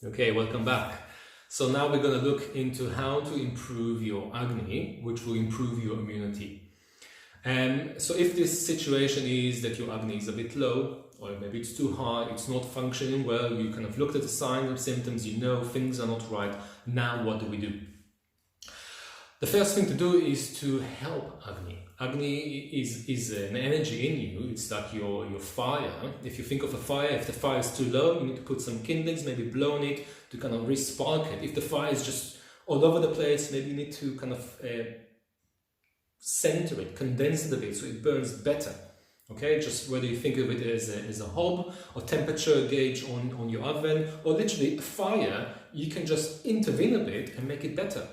Okay, welcome back. So now we're going to look into how to improve your Agni, which will improve your immunity. So if this situation is that your Agni is a bit low, or maybe it's too high, it's not functioning well, you kind of looked at the signs and symptoms, you know things are not right, now what do we do? The first thing to do is to help Agni. Agni is an energy in you. It's like your fire. If you think of a fire, if the fire is too low, you need to put some kindlings, maybe blow on it to kind of re-spark it. If the fire is just all over the place, maybe you need to kind of center it, condense it a bit so it burns better. Okay, just whether you think of it as a hob or temperature gauge on your oven, or literally a fire, you can just intervene a bit and make it better.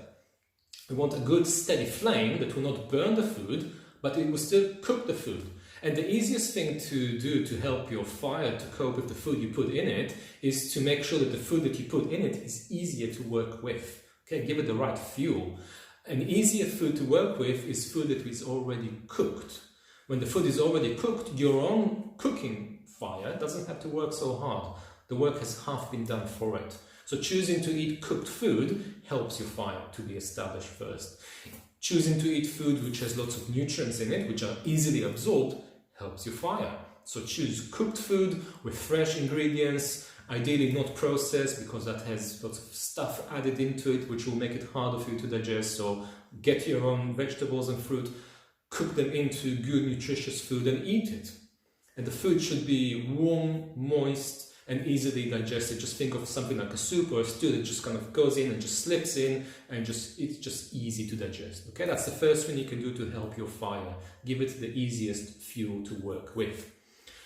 We want a good steady flame that will not burn the food, but it will still cook the food. And the easiest thing to do to help your fire to cope with the food you put in it is to make sure that the food that you put in it is easier to work with. Okay, give it the right fuel. An easier food to work with is food that is already cooked. When the food is already cooked, your own cooking fire doesn't have to work so hard. The work has half been done for it. So choosing to eat cooked food helps your fire to be established first. Choosing to eat food which has lots of nutrients in it, which are easily absorbed, helps your fire. So choose cooked food with fresh ingredients, ideally not processed because that has lots of stuff added into it which will make it harder for you to digest. So get your own vegetables and fruit, cook them into good nutritious food and eat it. And the food should be warm, moist, and easily digested. Just think of something like a soup or a stew that just kind of goes in and just slips in and it's just easy to digest. Okay, that's the first thing you can do to help your fire. Give it the easiest fuel to work with.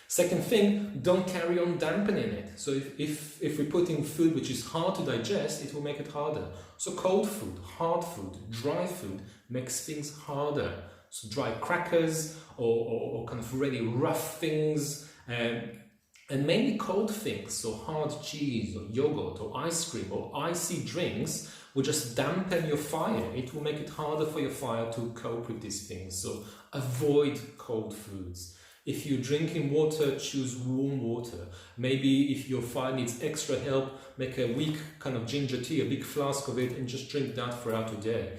Second thing, don't carry on dampening it. So if we put in food which is hard to digest, it will make it harder. So cold food, hard food, dry food makes things harder. So dry crackers or kind of really rough things, and mainly cold things, so hard cheese or yogurt or ice cream or icy drinks will just dampen your fire. It will make it harder for your fire to cope with these things. So avoid cold foods. If you're drinking water, choose warm water. Maybe if your fire needs extra help, make a weak kind of ginger tea, a big flask of it, and just drink that throughout the day.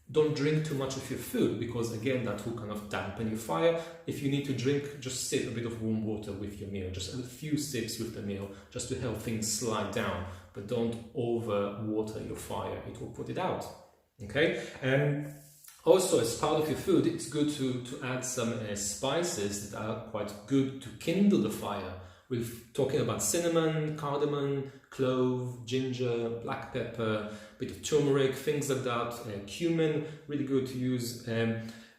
Don't drink too much of your food because, again, that will kind of dampen your fire. If you need to drink, just sip a bit of warm water with your meal. Just a few sips with the meal just to help things slide down. But don't over water your fire. It will put it out. Okay? And also, as part of your food, it's good to add some spices that are quite good to kindle the fire. We're talking about cinnamon, cardamom, clove, ginger, black pepper, a bit of turmeric, things like that, cumin, really good to use.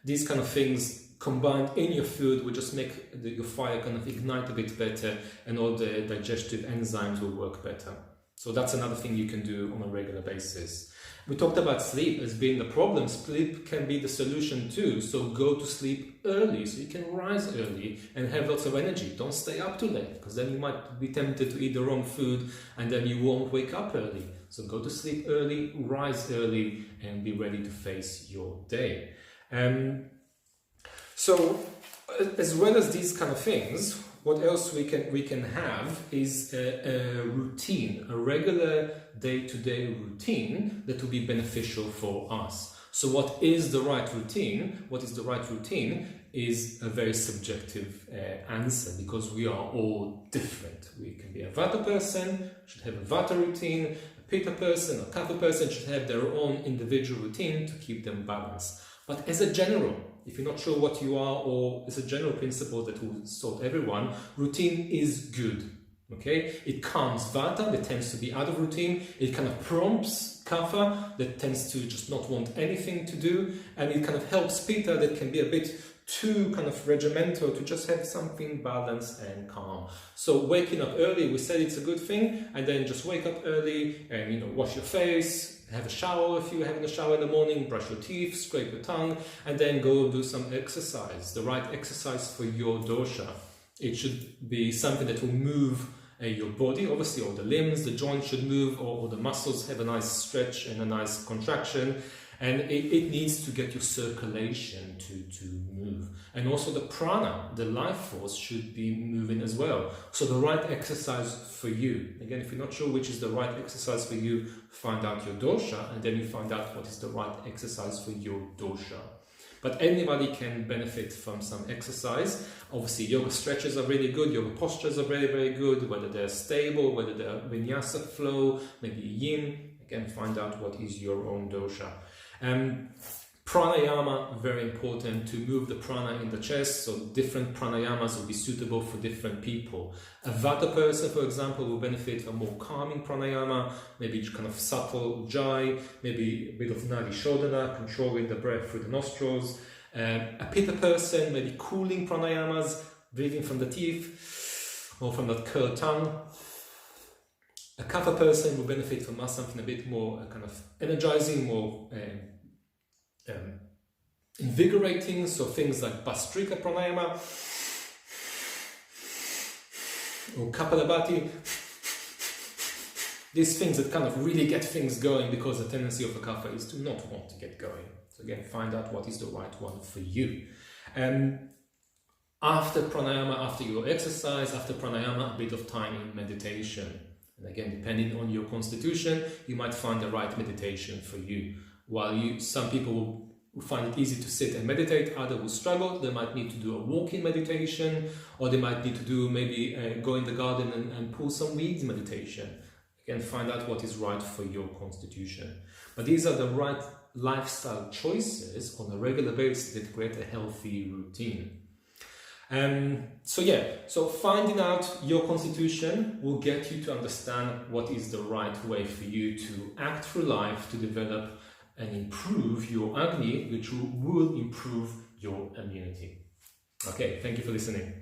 These kind of things combined in your food will just make your fire kind of ignite a bit better and all the digestive enzymes will work better. So that's another thing you can do on a regular basis. We talked about sleep as being the problem. Sleep can be the solution too. So go to sleep early so you can rise early and have lots of energy. Don't stay up too late because then you might be tempted to eat the wrong food and then you won't wake up early. So go to sleep early, rise early, and be ready to face your day. So as well as these kind of things, what else we can have is a routine, a regular day-to-day routine that will be beneficial for us. So what is the right routine? What is the right routine is a very subjective answer because we are all different. We can be a Vata person, should have a Vata routine, a Pitta person, a Kapha person should have their own individual routine to keep them balanced. But as a general, if you're not sure what you are, or as a general principle that will sort everyone, routine is good. Okay, it calms Vata that tends to be out of routine. It kind of prompts Kapha that tends to just not want anything to do, and it kind of helps Pitta that can be a bit too kind of regimental to just have something balanced and calm. So waking up early, we said it's a good thing, and then just wake up early and wash your face, have a shower if you're having a shower in the morning, brush your teeth, scrape your tongue, and then go do some exercise, the right exercise for your dosha. It should be something that will move your body, obviously all the limbs, the joints should move, or the muscles have a nice stretch and a nice contraction. And it needs to get your circulation to move. And also the prana, the life force, should be moving as well. So the right exercise for you. Again, if you're not sure which is the right exercise for you, find out your dosha, and then you find out what is the right exercise for your dosha. But anybody can benefit from some exercise. Obviously, yoga stretches are really good, yoga postures are very, very good, whether they're stable, whether they're vinyasa flow, maybe yin. Again, find out what is your own dosha. Pranayama, very important to move the prana in the chest, so different pranayamas will be suitable for different people. A Vata person, for example, will benefit from more calming pranayama, maybe kind of subtle ujjayi, maybe a bit of nadi shodhana, controlling the breath through the nostrils. A Pitta person, maybe cooling pranayamas, breathing from the teeth or from that curled tongue. A Kapha person will benefit from something a bit more kind of energizing, more invigorating, so things like Bhastrika pranayama or Kapalabhati. These things that kind of really get things going, because the tendency of a Kapha is to not want to get going. So again, find out what is the right one for you. After pranayama, after your exercise, after pranayama, a bit of time in meditation. And again, depending on your constitution, you might find the right meditation for you. While some people will find it easy to sit and meditate, others will struggle. They might need to do a walking meditation, or they might need to do maybe go in the garden and pull some weeds meditation. Again, find out what is right for your constitution. But these are the right lifestyle choices on a regular basis that create a healthy routine. So finding out your constitution will get you to understand what is the right way for you to act through life, to develop and improve your Agni, which will improve your immunity. Okay, thank you for listening.